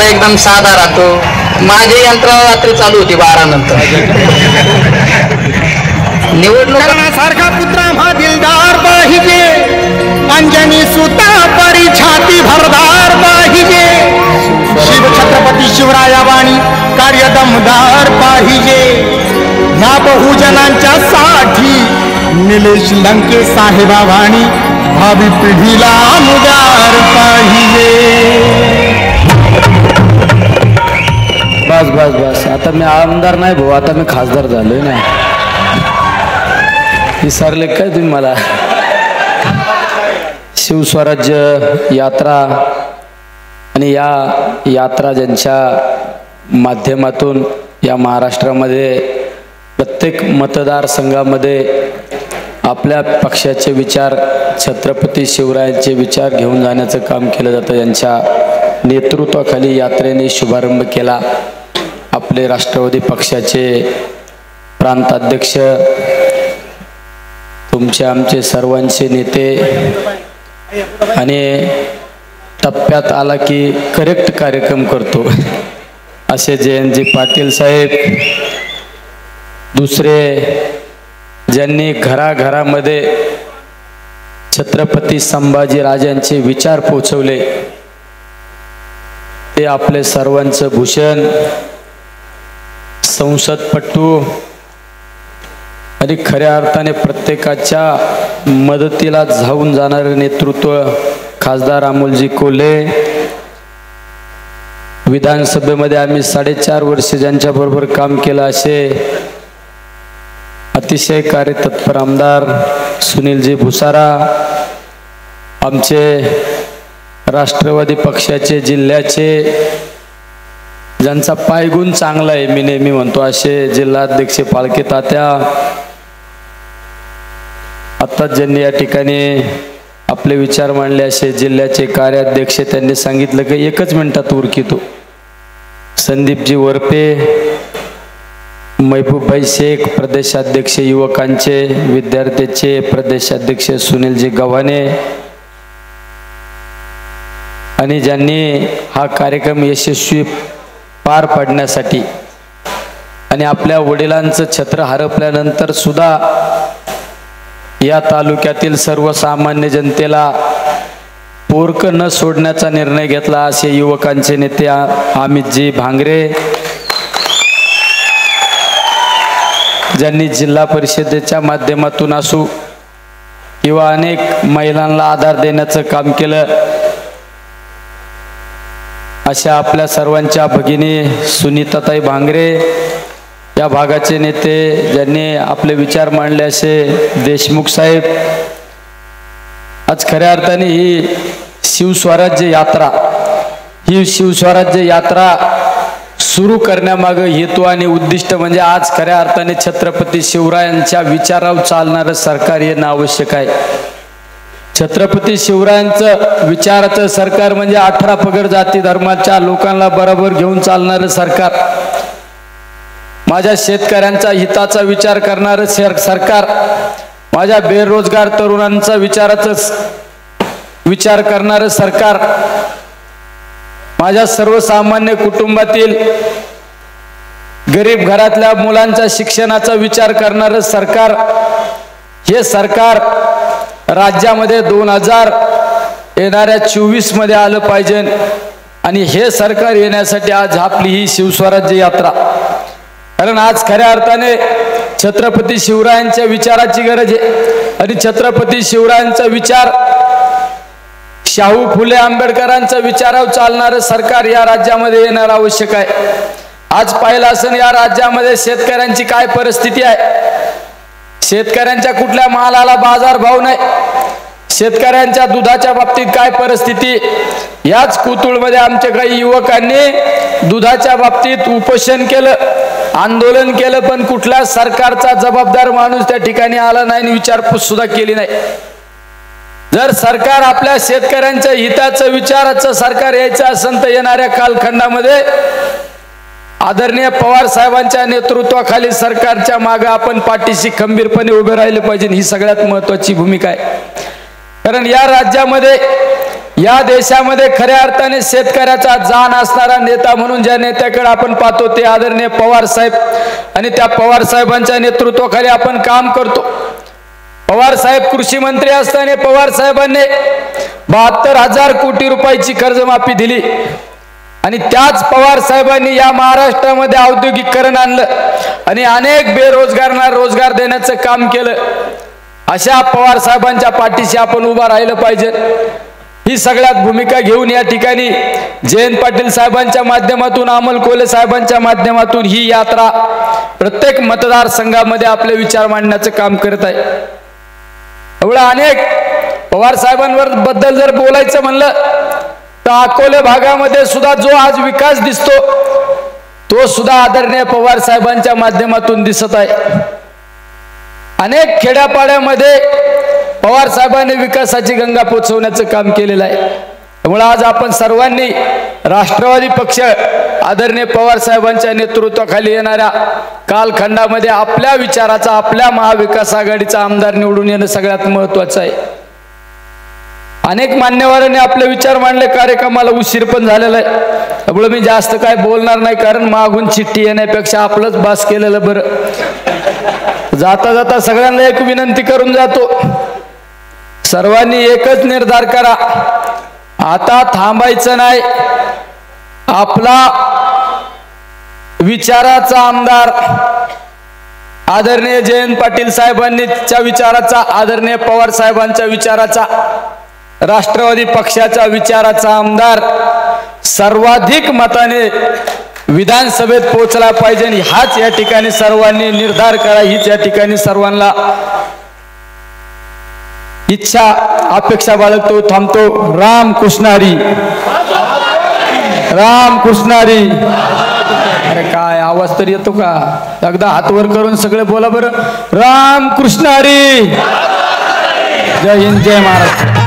थोडा एकदम साधा राहतो. माझी यंत्रणा रात्री चालू होती 12 नंतर. निवडणुकासारखा पुत्र हा दिलदार पाहिजे, अंजनी सुता परी छाती भरदार पाहिजे. शिव छत्रपती शिवराया वाणी कार्य दमदार पाहिजे. ह्या बहुजनांच्या साठी निलेश लंके साहेबा वाणी भावी पिढीला मुदार पाहिजे. बस बस बस, आता मी आमदार नाही भाऊ, आता मी खासदार झालोय ना. विसरले काय तुम्ही मला? शिवस्वराज्य यात्रा आणि या यात्रा ज्यांच्या माध्यमातून या महाराष्ट्रामध्ये प्रत्येक मतदारसंघामध्ये आपल्या पक्षाचे विचार, छत्रपती शिवरायांचे विचार घेऊन जाण्याचं काम केलं जातं. यांच्या नेतृत्वाखाली यात्रेने शुभारंभ केला. आपले राष्ट्रवादी पक्षाचे प्रांताध्यक्ष, तुमचे आमचे सर्वांचे नेते, आणि टप्प्यात आला की करेक्ट कार्यक्रम करतो असे जयंतजी पाटील साहेब, दुसरे ज्यांनी घराघरामध्ये छत्रपती संभाजी राजांचे विचार पोचवले, ते आपले सर्वांचं भूषण, संसदपटू आणि खऱ्या अर्थाने प्रत्येकाच्या मदतीला धावून जाणारे नेतृत्व खासदार अमोलजी कोल्हे. विधानसभेमध्ये आम्ही 4.5 वर्ष ज्यांच्याबरोबर काम केलं असे अतिशय कार्यतत्पर आमदार सुनीलजी भुसारा, आमचे राष्ट्रवादी पक्षाचे जिल्ह्याचे ज्यांचा पायगुण चांगला आहे, मी नेहमी म्हणतो असे जिल्हाध्यक्ष फाळके तात्या. आत्ताच ज्यांनी या ठिकाणी आपले विचार मांडले असे जिल्ह्याचे कार्याध्यक्ष, त्यांनी सांगितलं की 1 मिनिटात उरकितो. संदीपजी वरपे, महबूबभाई शेख प्रदेशाध्यक्ष युवकांचे, विद्यार्थ्याचे प्रदेशाध्यक्ष सुनीलजी गव्हाणे, आणि ज्यांनी हा कार्यक्रम यशस्वी पार पाडण्यासाठी आणि आपल्या वडिलांचं छत्र हरपल्यानंतर सुद्धा या तालुक्यातील सर्वसामान्य जनतेला पोरक न सोडण्याचा निर्णय घेतला असे युवकांचे नेते अमितजी भांगरे, ज्यांनी जिल्हा परिषदेच्या माध्यमातून असो किंवा अनेक महिलांना आधार देण्याचं काम केलं. अशा आपल्या सर्वांच्या भगिनी सुनीताताई भांगरे, या भागाचे नेते ज्यांनी आपले विचार मांडले असे देशमुख साहेब. आज खऱ्या अर्थाने ही शिवस्वराज्य यात्रा सुरू करण्यामागे हेतू आणि उद्दिष्ट म्हणजे आज खऱ्या अर्थाने छत्रपती शिवरायांच्या विचारावर चालणारं सरकार येणं आवश्यक आहे. छत्रपती शिवरायांचं विचाराचं सरकार म्हणजे 18 पगड जाती धर्माच्या लोकांना बरोबर घेऊन चालणारं सरकार, माझ्या शेतकऱ्यांचा हिताचा विचार करणारं सरकार, माझ्या बेरोजगार तरुणांचा विचार करणारं सरकार, माझ्या सर्वसामान्य कुटुंबातील गरीब घरातल्या मुलांच्या शिक्षणाचा विचार करणारं सरकार. हे सरकार राज्यामध्ये 2000 येणाऱ्या 24 मध्ये आलं पाहिजे, आणि हे सरकार येण्यासाठी आज आपली ही शिवस्वराज्य यात्रा. कारण आज खऱ्या अर्थाने छत्रपती शिवरायांच्या विचाराची गरज आहे, आणि छत्रपती शेवरायांचा विचार, शाहू फुले आंबेडकरांचा विचारावर चालणारं सरकार या राज्यामध्ये येणं आवश्यक आहे. आज पाहिलं असेल या राज्यामध्ये शेतकऱ्यांची काय परिस्थिती आहे. शेतकऱ्यांच्या कुठल्या मालाला बाजारभाव नाही, शेतकऱ्यांच्या दुधाच्या बाबतीत काय परिस्थिती. याच कुतुळमध्ये आमच्या काही युवकांनी दुधाच्या बाबतीत उपोषण केलं, आंदोलन केलं, पण कुठल्या सरकारचा जबाबदार माणूस त्या ठिकाणी आला नाही आणि विचारपूस सुद्धा केली नाही. जर सरकार आपल्या शेतकऱ्यांच्या हिताचं विचाराचं सरकार यायचं असेल तर येणाऱ्या कालखंडामध्ये आदरणीय पवार साहेबांच्या नेतृत्वाखाली सरकारच्या मागे आपण पाठीशी खंबीरपणे उभे राहिले पाहिजे. ही सगळ्यात महत्त्वाची भूमिका आहे. कारण या राज्यामध्ये या देशामध्ये खऱ्या अर्थाने शेतकऱ्याचा जाण असणारा नेता म्हणून ज्या नेत्याकडे आपण पाहतो ते आदरणीय पवार साहेब, आणि त्या पवार साहेबांच्या नेतृत्वाखाली आपण काम करतो. पवार साहेब कृषी मंत्री असताना पवार साहेबांनी 72,000 कोटी रुपयाची कर्जमाफी दिली, आणि त्याच पवार साहेबांनी या महाराष्ट्रामध्ये औद्योगिकीकरण आणलं आणि अनेक बेरोजगारांना रोजगार देण्याचं काम केलं. अशा पवार साहेबांच्या पाठीशी आपण उभा राहिलं पाहिजे. ही सगळ्यात भूमिका घेऊन या ठिकाणी जयंत पाटील साहेबांच्या माध्यमातून, अमोल कोल्हे साहेबांच्या माध्यमातून ही यात्रा प्रत्येक मतदारसंघामध्ये आपले विचार मांडण्याचं काम करत आहे. एवढं अनेक पवार साहेबांवर बद्दल जर बोलायचं म्हणलं तर अकोले भागामध्ये सुद्धा जो आज विकास दिसतो तो सुद्धा आदरणीय पवार साहेबांच्या माध्यमातून दिसत आहे. अनेक खेड्यापाड्यामध्ये पवार साहेबांनी विकासाची गंगा पोचवण्याचं काम केलेलं आहे. त्यामुळे आज आपण सर्वांनी राष्ट्रवादी पक्ष आदरणीय पवार साहेबांच्या नेतृत्वाखाली येणाऱ्या कालखंडामध्ये आपल्या विचाराचा, आपल्या महाविकास आघाडीचा आमदार निवडून येणं सगळ्यात महत्वाचं आहे. अनेक मान्यवरांनी आपले विचार मांडले, कार्यक्रमाला उशीर पण झालेला आहे. त्यामुळे मी जास्त काय बोलणार नाही, कारण मागून चिठ्ठी येण्यापेक्षा आपलंच बास केलेलं बरं. जाता जाता सगळ्यांना एक विनंती करून जातो, सर्वांनी एकच निर्धार करा, आता थांबायचं नाही. आपला विचाराचा आमदार आदरणीय जयंत पाटील साहेबांच्या विचाराचा, आदरणीय पवार साहेबांच्या विचाराचा, राष्ट्रवादी पक्षाच्या विचाराचा आमदार सर्वाधिक मताने विधानसभेत पोहोचला पाहिजे. हाच या ठिकाणी सर्वांनी निर्धार करा, हीच या ठिकाणी सर्वांना इच्छा, अपेक्षा बाळगतो. थांबतो. राम कृष्णारी, राम कृष्णारी. अरे काय आवाज तरी येतो का? एकदा हात वर करून सगळे बोला बरं. राम कृष्णारी. जय हिंद, जय महाराष्ट्र.